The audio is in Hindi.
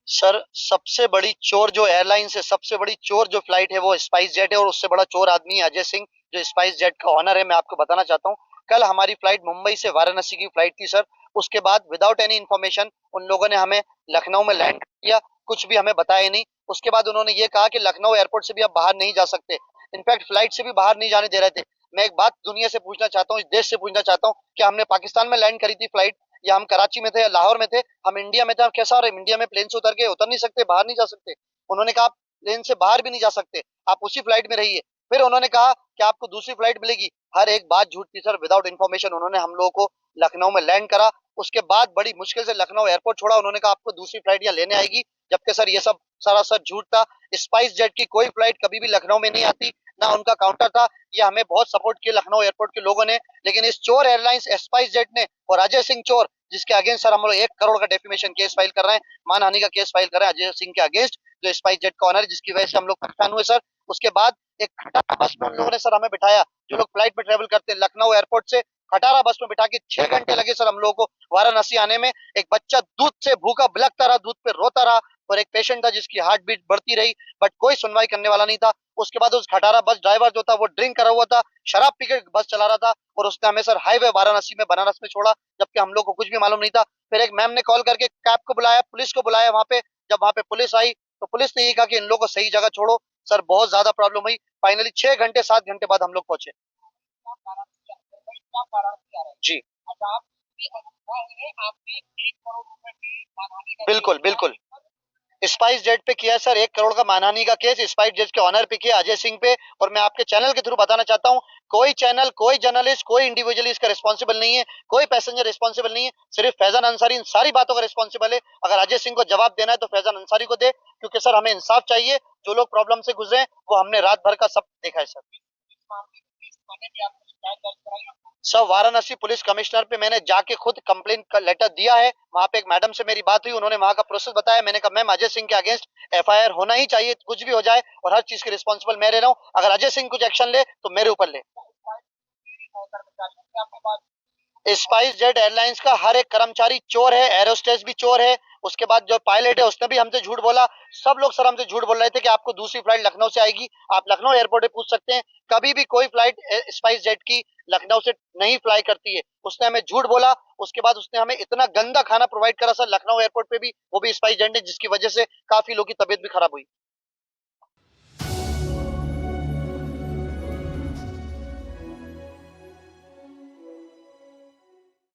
सर सबसे बड़ी चोर जो एयरलाइन से सबसे बड़ी चोर जो फ्लाइट है वो स्पाइस जेट है, और उससे बड़ा चोर आदमी है अजय सिंह, जो स्पाइस जेट का ऑनर है। मैं आपको बताना चाहता हूँ, कल हमारी फ्लाइट मुंबई से वाराणसी की फ्लाइट थी सर। उसके बाद विदाउट एनी इन्फॉर्मेशन उन लोगों ने हमें लखनऊ में लैंड किया, कुछ भी हमें बताया नहीं। उसके बाद उन्होंने ये कहा कि लखनऊ एयरपोर्ट से भी आप बाहर नहीं जा सकते, इनफैक्ट फ्लाइट से भी बाहर नहीं जाने दे रहे थे। मैं एक बात दुनिया से पूछना चाहता हूँ, इस देश से पूछना चाहता हूँ कि हमने पाकिस्तान में लैंड करी थी फ्लाइट, या हम कराची में थे या लाहौर में थे, हम इंडिया में थे, हम कैसा और इंडिया में प्लेन से उतर के उतर नहीं सकते, बाहर नहीं जा सकते? उन्होंने कहा आप प्लेन से बाहर भी नहीं जा सकते, आप उसी फ्लाइट में रहिए। फिर उन्होंने कहा कि आपको दूसरी फ्लाइट मिलेगी। हर एक बात झूठ थी सर, विदाउट इन्फॉर्मेशन उन्होंने हम लोगों को लखनऊ में लैंड करा। उसके बाद बड़ी मुश्किल से लखनऊ एयरपोर्ट छोड़ा, उन्होंने कहा आपको दूसरी फ्लाइट यहाँ लेने आएगी, जबकि सर ये सब सरासर झूठ था। स्पाइस जेट की कोई फ्लाइट कभी भी लखनऊ में नहीं आती, ना उनका काउंटर था। ये हमें बहुत सपोर्ट किया लखनऊ एयरपोर्ट के लोगों ने, लेकिन इस चोर एयरलाइंस स्पाइस जेट ने और अजय सिंह चोर, जिसके अगेंस्ट सर हम लोग 1 करोड़ का डेफिमेशन केस फाइल कर रहे हैं, मानहानि का केस फाइल कर रहे हैं अजय सिंह के अगेंस्ट, जो स्पाइस जेट का ऑनर है, जिसकी वजह से हम लोग परेशान हुए सर। उसके बाद एक खटारा बस में उन लोगों ने सर हमें बिठाया, जो लोग फ्लाइट में ट्रेवल करते हैं लखनऊ एयरपोर्ट से, खटारा बस में बिठा के 6 घंटे लगे सर हम लोगों को वाराणसी आने में। एक बच्चा दूध से भूखा बिलखता रहा, दूध पे रोता रहा, और एक पेशेंट था जिसकी हार्ट बीट बढ़ती रही, बट कोई सुनवाई करने वाला नहीं था। उसके बाद उस खटारा बस ड्राइवर जो था वो ड्रिंक करा हुआ था, शराब पी के बस चला रहा था, और उसने हमें सर हाईवे वाराणसी में बनारस में छोड़ा, जबकि हम लोग को कुछ भी मालूम नहीं था। फिर एक मैम ने कॉल करके कैब को बुलाया, पुलिस को बुलाया वहां पे। जब वहां पे पुलिस आई तो पुलिस ने ये कहा कि इन लोगों को सही जगह छोड़ो। सर बहुत ज्यादा प्रॉब्लम हुई, फाइनली 6 घंटे 7 घंटे बाद हम लोग पहुंचे। जी, बिल्कुल बिल्कुल। स्पाइस जेट पे किया है सर 1 करोड़ का मानहानि का केस, स्पाइस जेट के ऑनर पे किया अजय सिंह पे। और मैं आपके चैनल के थ्रू बताना चाहता हूँ, कोई चैनल, कोई जर्नलिस्ट, कोई इंडिविजुअल इसका रिस्पॉन्सिबल नहीं है, कोई पैसेंजर रिस्पॉन्सिबल नहीं है, सिर्फ फैजान अंसारी इन सारी बातों का रिस्पॉन्सिबल है। अगर अजय सिंह को जवाब देना है तो फैजान अंसारी को दे, क्योंकि सर हमें इंसाफ चाहिए। जो लोग प्रॉब्लम से गुजरे हैं वो हमने रात भर का सब देखा है sir. Sir Varanasi police commissioner पे मैंने जाके खुद कंप्लेन का लेटर दिया है। वहां पे एक मैडम से मेरी बात हुई, उन्होंने वहां का प्रोसेस बताया। मैंने कहा मैम अजय सिंह के अगेंस्ट एफआईआर होना ही चाहिए, कुछ भी हो जाए, और हर चीज के रिस्पॉन्सिबल मैं रह रहा हूँ। अगर अजय सिंह कुछ एक्शन ले तो मेरे ऊपर ले। स्पाइस जेट एयरलाइंस का हर एक कर्मचारी चोर है, एरोस्टेस भी चोर है। उसके बाद जो पायलट है उसने भी हमसे झूठ बोला। सब लोग सर हमसे झूठ बोल रहे थे कि आपको दूसरी फ्लाइट लखनऊ से आएगी, आप लखनऊ एयरपोर्ट पे पूछ सकते हैं। कभी भी कोई फ्लाइट स्पाइस जेट की लखनऊ से नहीं फ्लाई करती है। उसने हमें झूठ बोला। उसके बाद उसने हमें इतना गंदा खाना प्रोवाइड करा सर लखनऊ एयरपोर्ट पे भी, वो भी स्पाइस जेट ने, जिसकी वजह से काफी लोगों की तबीयत भी खराब हुई।